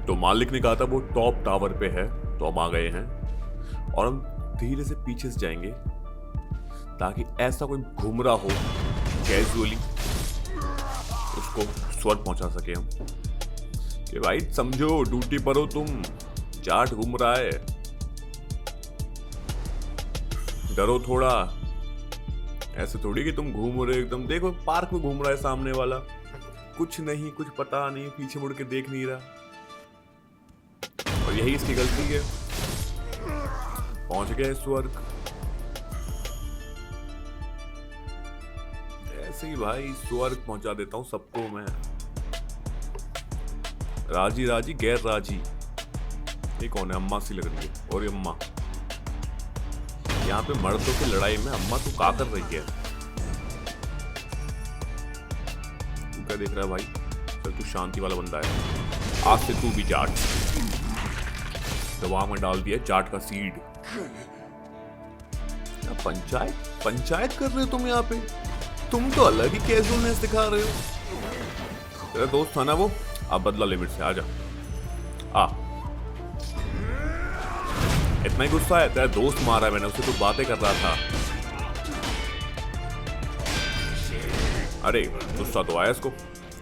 तो मालिक ने कहा था वो टॉप टावर पे है, तो हम आ गए हैं और हम धीरे से पीछे से जाएंगे ताकि ऐसा कोई घूम रहा हो कैजुअली उसको स्वर्ग पहुंचा सके हम कि भाई समझो ड्यूटी पर हो तुम, जाट घूम रहा है, डरो थोड़ा। ऐसे थोड़ी कि तुम घूम रहे एकदम, देखो पार्क में घूम रहा है सामने वाला, कुछ नहीं, कुछ पता नहीं, पीछे मुड़ के देख नहीं रहा, और यही इसकी गलती है। पहुंच गए स्वर्ग। ऐसे ही भाई स्वर्ग पहुंचा देता हूं सबको मैं, राजी राजी गैर राजी। ये कौन है? अम्मा सी लग रही है। और ये अम्मा, यहाँ पे मर्दों की लड़ाई में अम्मा तू क्या कर रही है? तू क्या देख रहा है भाई? चल तू शांति वाला बंदा है, आज से तू भी जाट। दिमाग में डाल दिया जाट का सीड। पंचायत कर रहे हो तुम यहाँ पे? तुम तो अलग ही कैजुअलनेस दिखा रहे हो। तेरा दोस्त था ना वो, अब बदला लिमिट से, आजा आ। इतना ही गुस्सा है? तेरा दोस्त मारा है मैंने, उससे तू बातें कर रहा था। अरे गुस्सा तो आया इसको,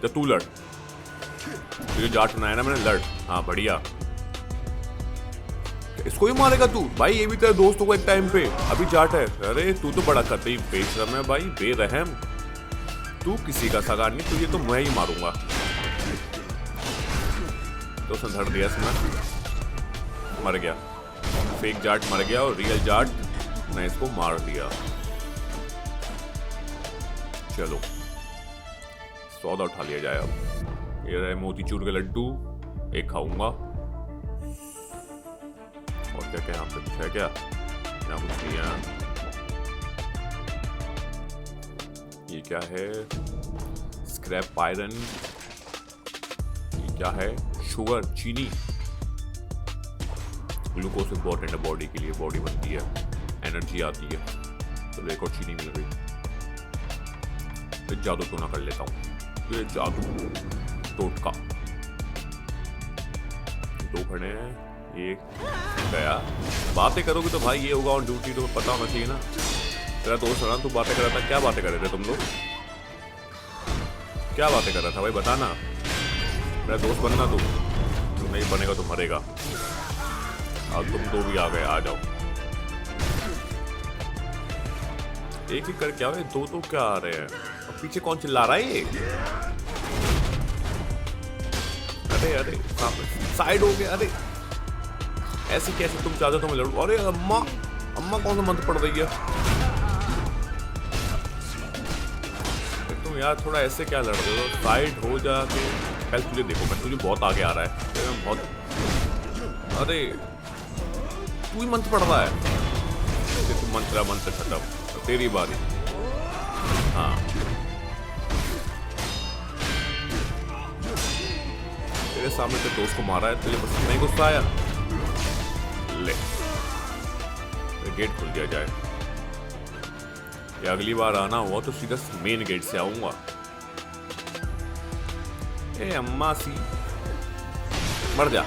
तो तू लड़, तुझे जाट बनाया ना मैंने, लड़। हाँ बढ़िया, इसको ही मारेगा तू? भाई ये भी तेरे दोस्त होगा एक टाइम पे, अभी जाट है। अरे तू तो बड़ा कतई बेशरम है भाई, बेरहम। तू किसी का सगा नहीं, तुझे तो मैं ही मारूंगा। तो उसने धर दिया इसमें, मर गया। फेक जाट मर गया और रियल जाट ने इसको मार दिया। चलो सौदा उठा लिया जाए। अब ये रहे मोतीचूर के लड्डू, एक खाऊंगा। और क्या क्या यहाँ पे कुछ है क्या? यहाँ कुछ नहीं है। ये क्या है? Scrap iron. ये क्या है? शुगर, चीनी। ग्लूकोज इंपॉर्टेंट है बॉडी के लिए, बॉडी बनती है, एनर्जी आती है। तो एक और चीनी मिल गई। फिर जादू टोना कर लेता हूँ। ये जादू टोटका। दो खड़े हैं, एक गया। बातें करोगे तो भाई ये होगा ऑन ड्यूटी, तो पता होना चाहिए ना। तेरा दोस्त ना, तू बातें कर रहा था, क्या बातें कर रहे थे तुम लोग? क्या बातें कर रहा था भाई, बताना। मेरा दोस्त बनना तू नहीं बनेगा तो मरेगा। अब तुम दो भी आ गए, आ जाओ। एक एक कर क्या है, दो तो क्या आ रहे हैं? अब पीछे कौन चिल्ला रहा है ये? अरे अरे साइड हो गया। अरे ऐसे कैसे तुम चाहते हो तो मैं लड़ूं? अरे अम्मा, अम्मा कौन सा मंत्र पढ़ रही है? तुम यार थोड़ा ऐसे क्या लड़ रहे हो? साइड हो जाके। पहले तुझे देखो, मैं तुझे बहुत आगे आ रहा है बहुत। अरे तू ही मंत्र पढ़ रहा है। तू मंत्र खत्म, तेरी बारी। हाँ तेरे सामने तेरे दोस्त को मारा है, तुझे बस नहीं गुस्सा आया? ले गेट खुल दिया जाए। या अगली बार आना हुआ तो सीधा मेन गेट से आऊंगा। ए अम्मा सी, मर जा।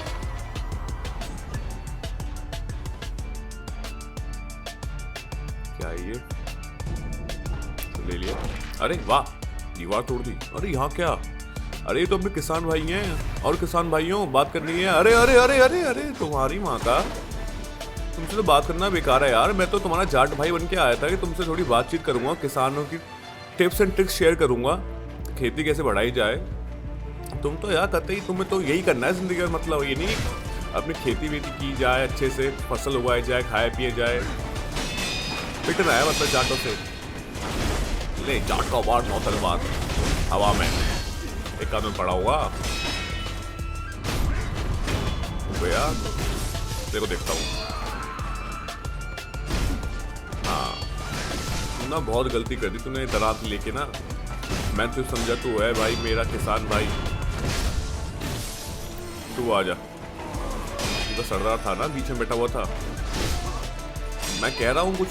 क्या ये तो ले लिया। अरे वाह, दीवार तोड़ दी। अरे यहाँ क्या? अरे ये तो अपने किसान भाई हैं, और किसान भाइयों बात करनी है। अरे अरे अरे अरे अरे तुम्हारी माँ का, तुमसे तो बात करना बेकार है यार। मैं तो तुम्हारा जाट भाई बन के आया था कि तुमसे थोड़ी बातचीत करूंगा, किसानों की टिप्स एंड ट्रिक्स शेयर करूंगा, खेती कैसे बढ़ाई जाए। तुम तो यार कतई, तुम्हें तो यही करना है जिंदगी का मतलब। ये नहीं अपनी खेती वेती की जाए, अच्छे से फसल उगाई जाए, खाए पिए जाए, पिटना है मतलब जाटों से। ले जाट का वार नौतलवार हवा में एक आदमी पड़ा हुआ यार, देखो देखता हूँ। ना बहुत गलती कर दी तूने दरात लेके ना। मैं तो समझा तू है भाई मेरा किसान भाई। तू आ जा, तू तो सरदार था ना, बीच में बैठा हुआ था। मैं कह रहा हूँ कुछ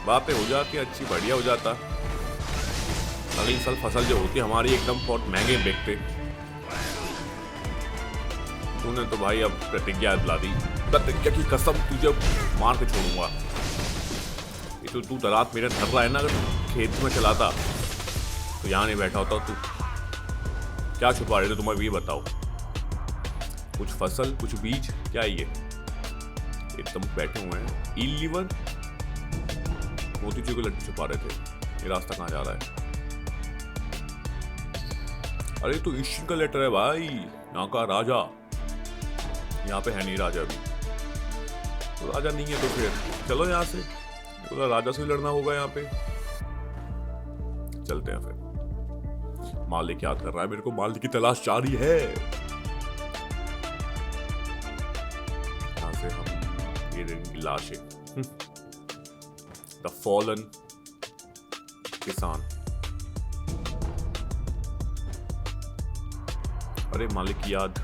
बातें हो जाती अच्छी, बढ़िया हो जाता। अगली साल फसल जो होती हमारी एकदम बहुत महंगे बिकते। तूने तो भाई अब प्रतिज्ञा दिला दी। प्रतिज्ञा की कसम तुझे मार के छोड़ूंगा। ये तो तू दरात मेरे धर रहा है ना, अगर खेत में चलाता तो यहाँ नहीं बैठा होता। तू क्या छुपा रहे थे तुम, अभी बताओ। कुछ फसल, कुछ बीज, क्या है ये? एकदम बैठे हुए हैं। ई लीवर, मोतीचूर के लड्डू छुपा रहे थे। ये रास्ता कहाँ जा रहा है? अरे तो ईश्वर का लेटर है भाई, यहाँ का राजा। यहाँ पे है नहीं राजा अभी। तो राजा नहीं है तो फिर चलो यहाँ से, तो राजा से लड़ना होगा यहाँ पे। चलते हैं फिर। मालिक याद कर रहा है मेरे को, मालिक की तलाश जारी है। यहाँ से हम ये इनकी लाशें, द फॉलन किसान। अरे मालिक की याद,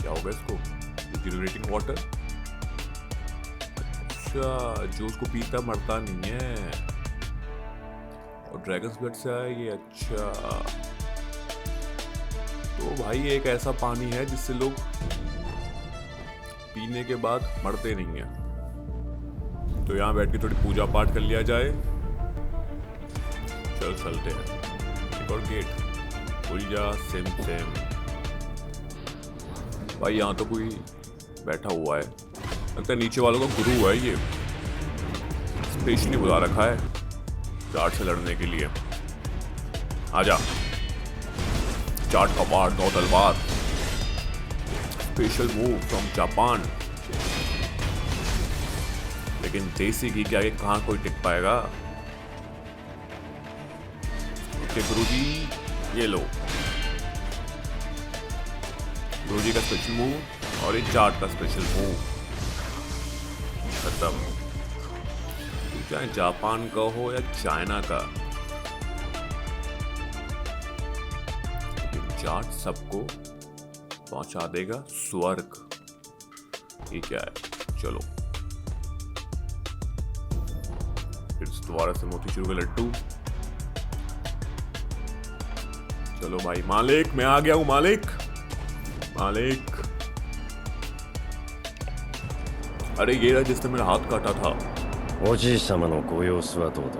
क्या होगा इसको? Deteriorating water. अच्छा, जो उसको पीता मरता नहीं है, और ड्रैगन्स ब्लड से आया ये। अच्छा, तो भाई एक ऐसा पानी है जिससे लोग पीने के बाद मरते नहीं है। तो यहाँ बैठ के थोड़ी पूजा पाठ कर लिया जाए। चल चलते हैं। एक और गेट खुल जा। सेम सेम भाई, यहाँ तो कोई बैठा हुआ है, लगता है नीचे वालों का गुरु है ये। स्पेशली बुला रखा है चार्ट से लड़ने के लिए। आजा, चार्ट का वार 9 तलवार, स्पेशल मूव फ्रॉम जापान। लेकिन देसी घी के आगे कहाँ कोई टिक पाएगा? ओके गुरुजी, ये लो गुरुजी का स्पेशल मूव, और एक चार्ट का स्पेशल मूव। खत्म। चाहे जापान का हो या चाइना का, चार्ट सबको पहुंचा देगा स्वर्ग। ये क्या है? चलो फिर दोबारा से मोतीचूर के लड्डू। चलो भाई, मालिक मैं आ गया हूं। मालिक, मालिक। अरे ये रहा जिसने मेरा हाथ काटा था। おじい様のご様子はどうだ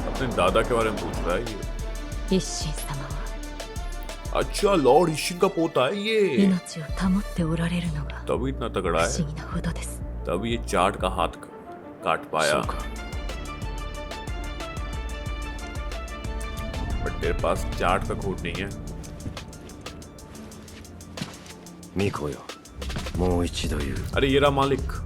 अपने दादा के बारे में पूछ रहा है ये। 一心様は अच्छा, लॉर्ड ईशिन का पोता है ये। 命を保っておられるのが तभी इतना तगड़ा 不 है, 思議なほどです。 तभी ये चार्ट का हाथ काट पाया। そうか बट तेरे पास चार्ट का खोट नहीं है। ミコよもう一度言う अरे ये रहा मालिक।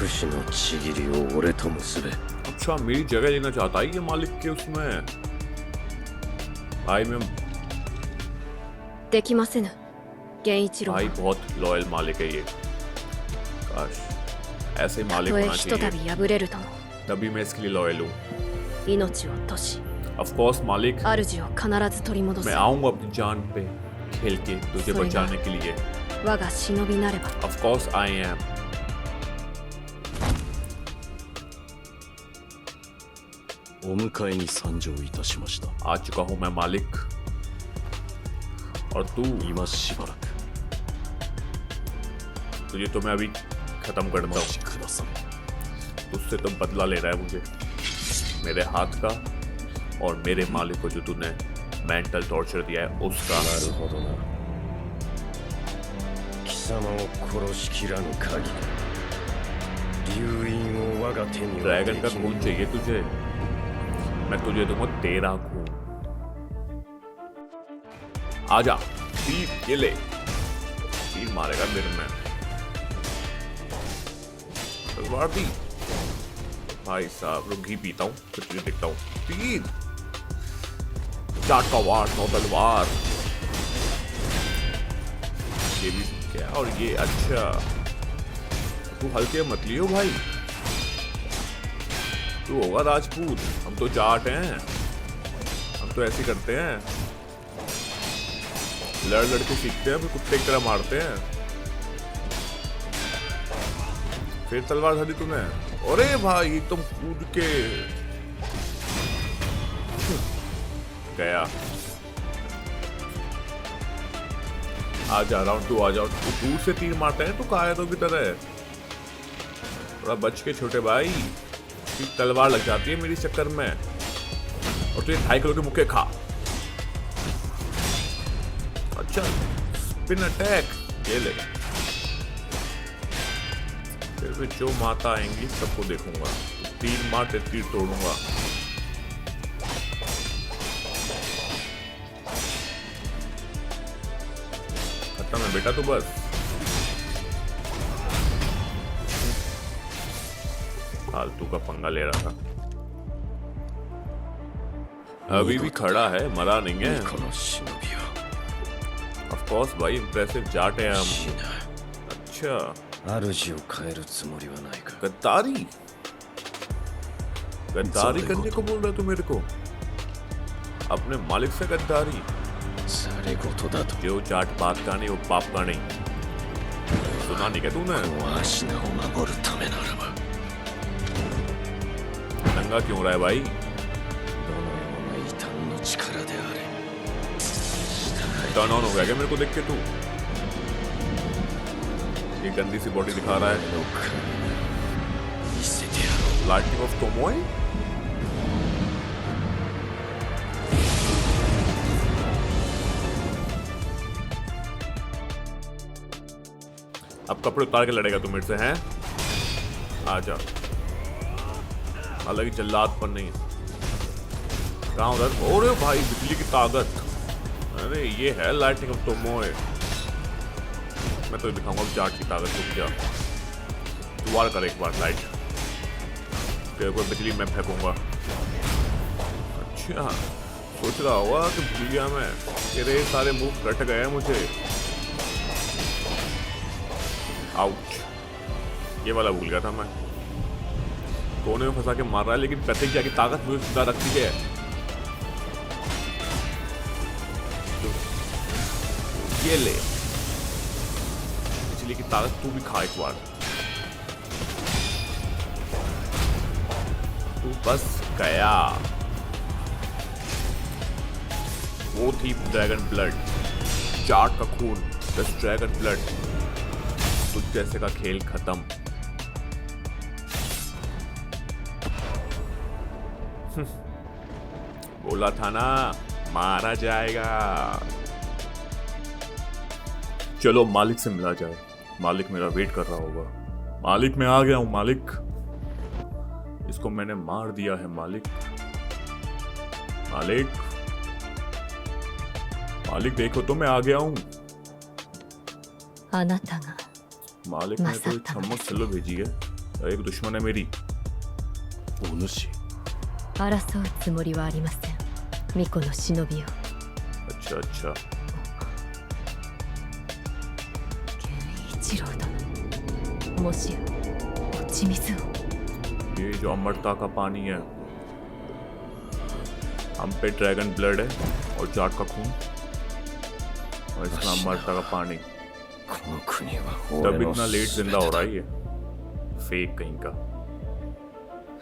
不死のちぎりを俺と結べ अच्छा, मेरी जगह लेना चाहता है ये मालिक के उसमें। भाई मैं できませぬ。源一郎 भाई は बहुत लॉयल मालिक है ये। काश ऐसे मालिक たとえ होना ひとた चाहिए। び敗れるとも तभी मैं इसके लिए लॉयल हूँ। 命を落とし ऑफ कोर्स मालिक, 主を必ず取り戻す मैं आऊंगा अपनी जान पे खेल के तुझे सॉरी बचाने के लिए। 我が忍びなれば ऑफ कोर्स आई एम। お迎えに参上いたしました आ चुका हूँ मैं मालिक। और तू, 今しばらく तुझे तो मैं अभी खत्म कर お देता 待ちください हूँ। तुझसे तो बदला ले रहा है मुझे, मेरे हाथ का और मेरे मालिक को जो तूने मेंटल टॉर्चर दिया है उसका। なるほどな貴様を殺しきらぬ限り流因を我が手には ड्रैगन で का き खून ぬ चाहिए तुझे, मैं तुझे दूंगा तेरा खून। आजा, तीर ये ले। तीर मारेगा मेरे में। तलवार दी भाई साहब। रुक, घी पीता हूँ फिर तुझे देखता हूँ। तीर, चाट का वार 9 तलवार। ये भी क्या? और ये अच्छा, तू हल्के मत लियो भाई, तू होगा राजपूत, हम तो जाट हैं। हम तो ऐसे करते हैं, लड़ लड़ के सीखते हैं फिर कुत्ते की तरह मारते हैं। फिर तलवार धारी तूने। अरे भाई तुम कूद के गया। आ जा राउंड 2 आ जाओ। तू दूर से तीर मारता है, तू कायदों की तरह। थोड़ा बच के छोटे भाई, तलवार लग जाती है मेरी चक्कर में। और तू 2.5 किलो के मुक्के खा। अच्छा स्पिन अटैक, ये ले। फिर भी जो माता आएंगी सबको देखूंगा। तीर मारते तीर तोड़ूंगा। खत्म है बेटा तू बस। फालतू का पंगा ले रहा था। अभी भी खड़ा है, मरा नहीं है। この忍びを ऑफ कोर्स भाई, इंप्रेसिव जाट है हम। 死な अच्छा 主を変えるつもりはないか गद्दारी, गद्दारी करने को बोल रहा तू मेरे को? अपने मालिक से गद्दारी? され事だと जो जाट बात का नहीं वो पाप का नहीं। सुना नहीं क्या तूने? このアシナを守るためならば नंगा क्यों रहा है भाई? どのような異端の力であれ टर्न ऑन हो गया क्या मेरे को देख के तू? ये गंदी सी बॉडी दिखा रहा है। の神見せてやろう लाइटनिंग ऑफ तोमोए? अब कपड़े उतार के लड़ेगा तू मेरे से, हैं? आजा। हालांकि जल्लाद पर नहीं। कहाँ उधर? अरे भाई बिजली की ताकत। अरे ये है लाइटनिंग ऑफ तोमोए। मैं तो दिखाऊंगा जाट की ताकत को। क्या तू वार कर एक बार लाइट, तेरे को बिजली में फेंकूंगा। अच्छा सोच रहा होगा कि भूलिया में तेरे सारे मूव कट गए मुझे। आउच, ये वाला भूल गया था मैं। कोने में फंसा के मार रहा है, लेकिन प्रतिज्ञा की ताकत मुझे जिंदा रखती है। ये ले बिजली की ताकत, तू भी खा एक बार। तू बस गया। वो थी ड्रैगन ब्लड, जाट का खून, बस ड्रैगन ब्लड। तुझ जैसे का खेल खत्म। बोला था ना मारा जाएगा। चलो मालिक से मिला जाए। मालिक मेरा वेट कर रहा होगा। मालिक मैं आ गया हूं मालिक। इसको मैंने मार दिया है मालिक। मालिक मालिक देखो तो मैं आ गया हूं। あなたが मालिक ने तो चम्मच चलो भेजी है। एक दुश्मन है मेरी। お主 争うつもりはありません。巫女の忍びを。 अच्छा अच्छा 健一郎殿、もしや落ち水を。 ये जो अमरता का पानी है, हम पे ड्रैगन ब्लड है और जाट का खून, और इसका अमरता का पानी। この国は तब 俺の इतना लेट 全 जिंदा て हो だ रहा है ये फेक कहीं का।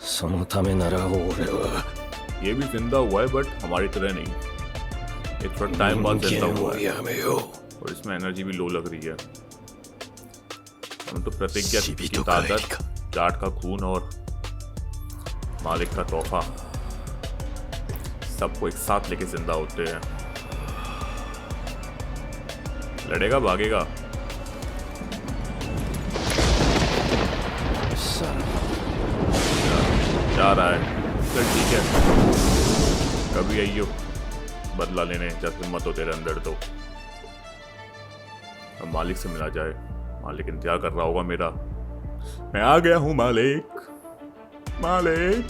そのためなら俺は ये भी जिंदा हुआ है बट हमारी तरह नहीं। ये थोड़ा टाइम बाद 人 जिंदा 間 हुआ を है やめよう और इसमें एनर्जी भी लो लग रही है। हम तो प्रतिज्ञा की शिबितो ताकत, का जाट का खून और मालिक का तोहफा, सबको एक साथ लेके जिंदा होते हैं। लड़ेगा भागेगा? さあ जा रहा है। चल ठीक है, कभी आइयो बदला लेने जब हिम्मत हो तेरे अंदर तो। अब मालिक से मिला जाए। मालिक इंतजार कर रहा होगा मेरा। मैं आ गया हूँ मालिक। मालिक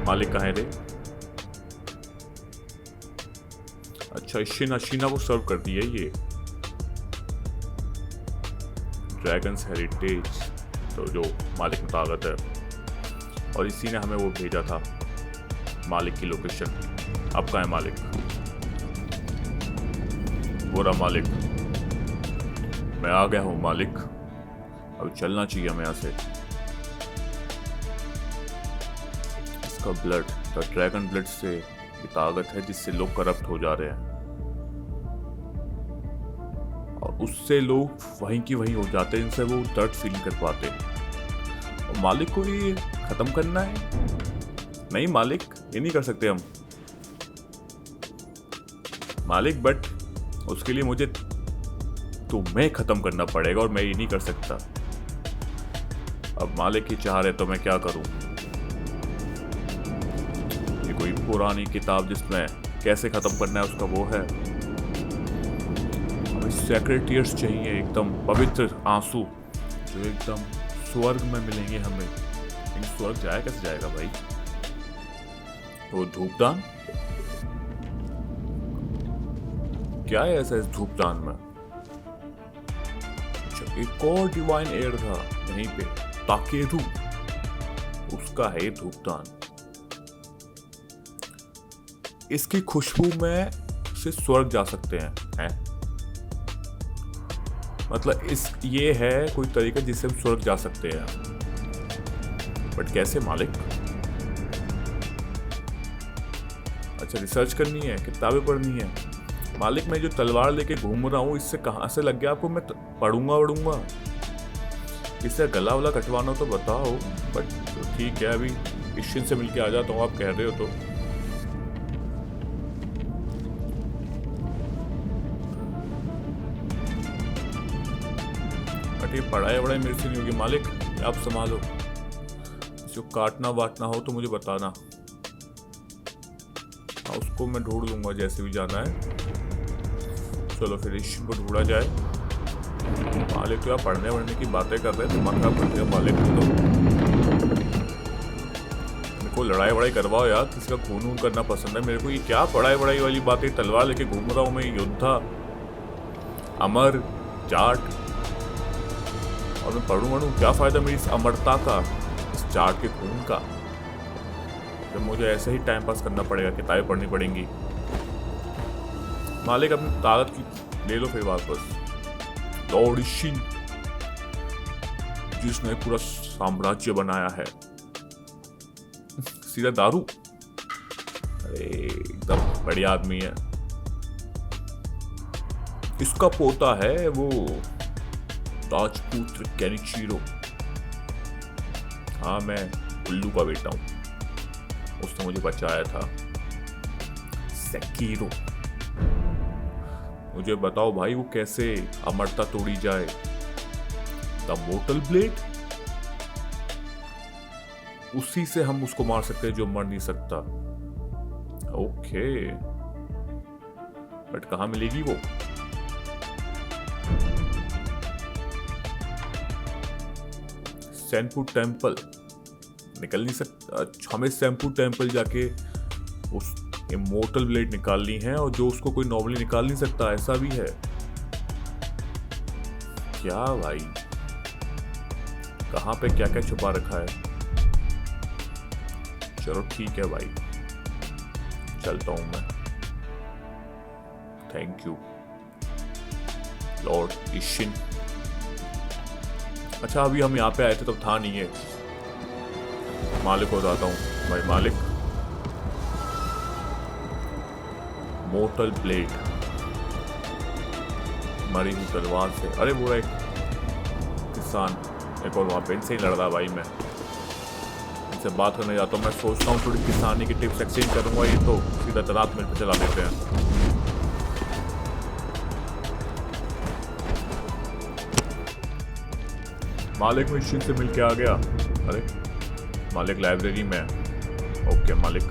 मालिक कहाँ है रे? अच्छा शीना, शीना को सर्व करती है ये ड्रैगन्स हेरिटेज, तो जो मालिक में ताकत है। और इसी ने हमें वो भेजा था मालिक की लोकेशन। अब कहाँ है मालिक? वो रहा मालिक। मैं आ गया हूँ मालिक, अब चलना चाहिए हमें यहाँ से। इसका ब्लड, द ड्रैगन ब्लड से ये ताकत है जिससे लोग करप्ट हो जा रहे हैं और उससे लोग वहीं की वहीं हो जाते हैं, जिनसे वो दर्द फील कर पाते हैं। और मालिक को ये खत्म करना है? नहीं मालिक, ये नहीं कर सकते हम मालिक, बट उसके लिए मुझे तुम्हें खत्म करना पड़ेगा और मैं ये नहीं कर सकता। अब मालिक की चाह रहे तो मैं क्या करूं? ये कोई पुरानी किताब जिसमें कैसे खत्म करना है उसका वो है। हमें सेक्रेट टीयर्स चाहिए, एकदम पवित्र आंसू जो एकदम स्वर्ग में मिलेंगे हमें। लेकिन स्वर्ग जाए कैसे जाएगा भाई? वो धूपदान क्या है ऐसा इस धूपदान में? अच्छा, एक और डिवाइन एयर था यहीं पे, ताकेरू, उसका है धूपदान। इसकी खुशबू में से स्वर्ग जा सकते हैं? मतलब ये है कोई तरीका जिससे हम स्वर्ग जा सकते हैं, बट कैसे मालिक? अच्छा, रिसर्च करनी है, किताबें पढ़नी है। मालिक मैं जो तलवार लेके घूम रहा हूँ इससे कहाँ से लग गया आपको? मैं पढ़ूंगा इससे गला वला कटवाना हो तो बताओ, बट तो ठीक है, अभी ईशिन से मिलके आ जाता हूँ, आप कह रहे हो तो। बट ये पढ़ाई वढ़ाई मेरे से नहीं होगी मालिक, आप संभालो। जो काटना वाटना हो तो मुझे बताना, उसको मैं ढूंढ लूंगा जैसे भी जाना है। चलो फिर ईशिन को ढूंढा जाए। मालिक तो यार पढ़ने वढ़ने की बातें कर रहे हैं, दिमाग खराब कर दिया मालिक को। तो मेरे को लड़ाई वड़ाई करवाओ यार, किसी का खून वून करना पसंद है मेरे को। ये क्या पढ़ाई वड़ाई वाली बातें? तलवार लेके घूम रहा हूँ मैं, योद्धा, अमर, जाट, और मैं पढ़ूं क्या फायदा मेरी इस अमरता का, इस जाट के खून का? जब मुझे ऐसे ही टाइम पास करना पड़ेगा, किताबें पढ़नी पड़ेंगी। मालिक अपनी ताकत की ले लो फिर वापस। लॉर्ड ईशिन जिसने पूरा साम्राज्य बनाया है, सीधा दारू। अरे एकदम बढ़िया आदमी है। इसका पोता है वो राजपुत्र केनिचिरो। हाँ, मैं उल्लू का बेटा हूं, उसने मुझे बचाया था। सेकिरो, मुझे बताओ भाई वो कैसे अमरता तोड़ी जाए? द मोर्टल ब्लेड, उसी से हम उसको मार सकते हैं जो मर नहीं सकता। ओके, बट कहां मिलेगी वो? सैनपू टेम्पल निकल नहीं सकता। हमें सैनपू टेम्पल जाके उस इमोर्टल ब्लेड निकालनी है, और जो उसको कोई नॉर्मली निकाल नहीं सकता, ऐसा भी है क्या भाई? कहां पे क्या क्या छुपा रखा है? चलो ठीक है भाई, चलता हूं मैं। थैंक यू लॉर्ड ईशिन। अच्छा, अभी हम यहाँ पे आए थे तब था नहीं है। मालिक को बताता हूँ भाई। मालिक, मोर्टल ब्लेड, मरी हुई तलवार से। अरे वो एक किसान, एक और वहाँ पे इनसे ही लड़ रहा भाई। मैं इनसे बात करने जाता हूँ, मैं सोचता हूँ थोड़ी किसानी की टिप्स एक्सचेंज करूँगा, ये तो सीधा तनात मेरे पे चला देते हैं। मालिक मैं ईशिन से मिलके आ गया। अरे मालिक लाइब्रेरी में। ओके मालिक,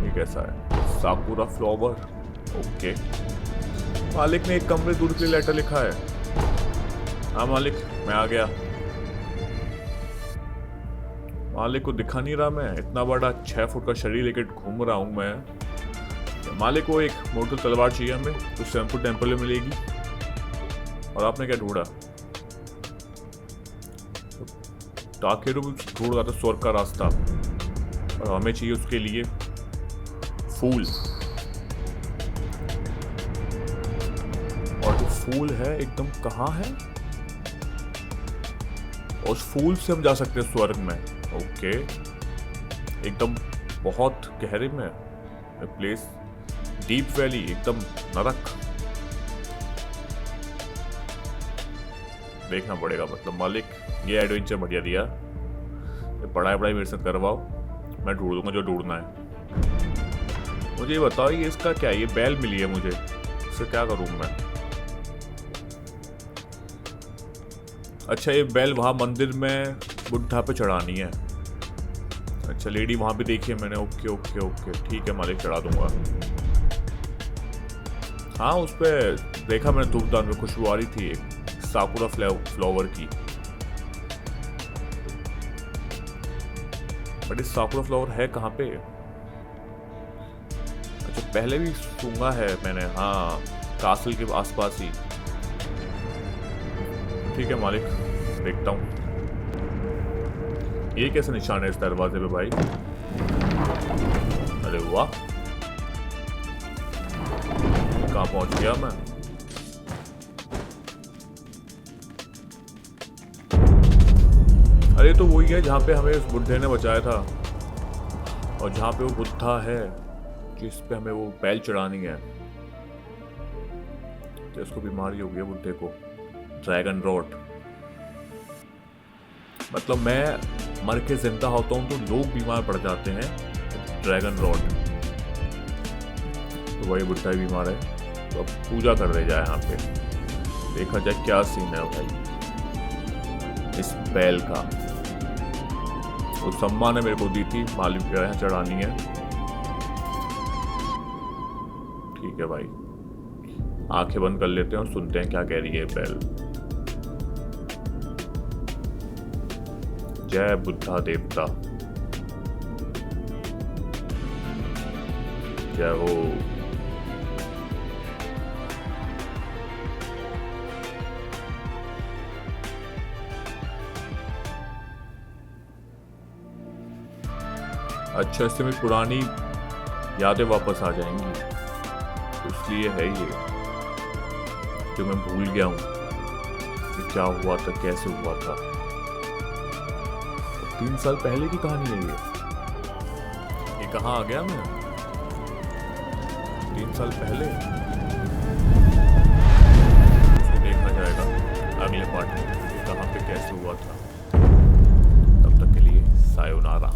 ये कैसा है? साकुरा फ्लावर। ओके, मालिक ने एक कमरे दूर के लिए लेटर लिखा है। हाँ मालिक, मैं आ गया। मालिक को दिखा नहीं रहा मैं, इतना बड़ा 6 फुट का शरीर लेकर घूम रहा हूं मैं। मालिक को एक मोर्टल तलवार चाहिए हमें, तो सैनपू टेम्पल में मिलेगी। और आपने क्या ढूंढा? ताकेरू भी ढूंढ रहा था स्वर्ग का रास्ता, और हमें चाहिए उसके लिए फूल। और फूल है एकदम कहाँ है? और उस फूल से हम जा सकते हैं स्वर्ग में। ओके, एकदम बहुत गहरे में प्लेस, डीप वैली, एकदम नरक। देखना पड़ेगा, मतलब मालिक ये एडवेंचर बढ़िया दिया। पढ़ाई मेरे से करवाओ, मैं ढूंढ दूंगा जो ढूंढना है। मुझे ये बताओ, ये इसका क्या है? ये बैल मिली है मुझे, इससे क्या करूं मैं? अच्छा, ये बैल वहां मंदिर में बुद्धा पे चढ़ानी है। अच्छा, लेडी वहां पे देखी है मैंने। ओके ओके ओके, ठीक है मालिक, चढ़ा दूंगा। हाँ, उस पर देखा मैंने, धूपदान में खुशबू आ रही थी एक साकुरा फ्लावर की। बट ये साकुरा फ्लावर है कहाँ पे? अच्छा, पहले भी सूंघा है मैंने। हाँ, कासल के आसपास ही। ठीक है मालिक, देखता हूँ। ये कैसे निशान है इस दरवाजे पे भाई? अरे वाह, कहाँ पहुंच गया मैं? अरे तो वही है जहाँ पे हमें उस बुड्ढे ने बचाया था, और जहाँ पे वो बुद्धा है जिस पे हमें वो बैल चढ़ानी है। तो उसको बीमारी हो गई बुड्ढे को, ड्रैगन रॉट। मतलब मैं मर के जिंदा होता हूँ तो लोग बीमार पड़ जाते हैं, ड्रैगन रॉट। तो वही बुड्ढा ही बीमार है, तो अब पूजा कर रहे जाए यहाँ पे। देखा जाए क्या सीन है भाई इस बैल का। वो सम्मान है मेरे को दी थी, मालिक के यहाँ चढ़ानी है। ठीक है भाई, आंखें बंद कर लेते हैं और सुनते हैं क्या कह रही है बैल। जय बुद्धा देवता, जय हो। अच्छा, इससे मेरी पुरानी यादें वापस आ जाएंगी, तो इसलिए है ये जो मैं भूल गया हूँ कि क्या हुआ था, कैसे हुआ था। 3 साल पहले की कहानी है ये कहाँ आ गया मैं? 3 साल पहले इसको देखा जाएगा अगले पार्ट में कहाँ पे कैसे हुआ था। तब तक के लिए सायोनारा।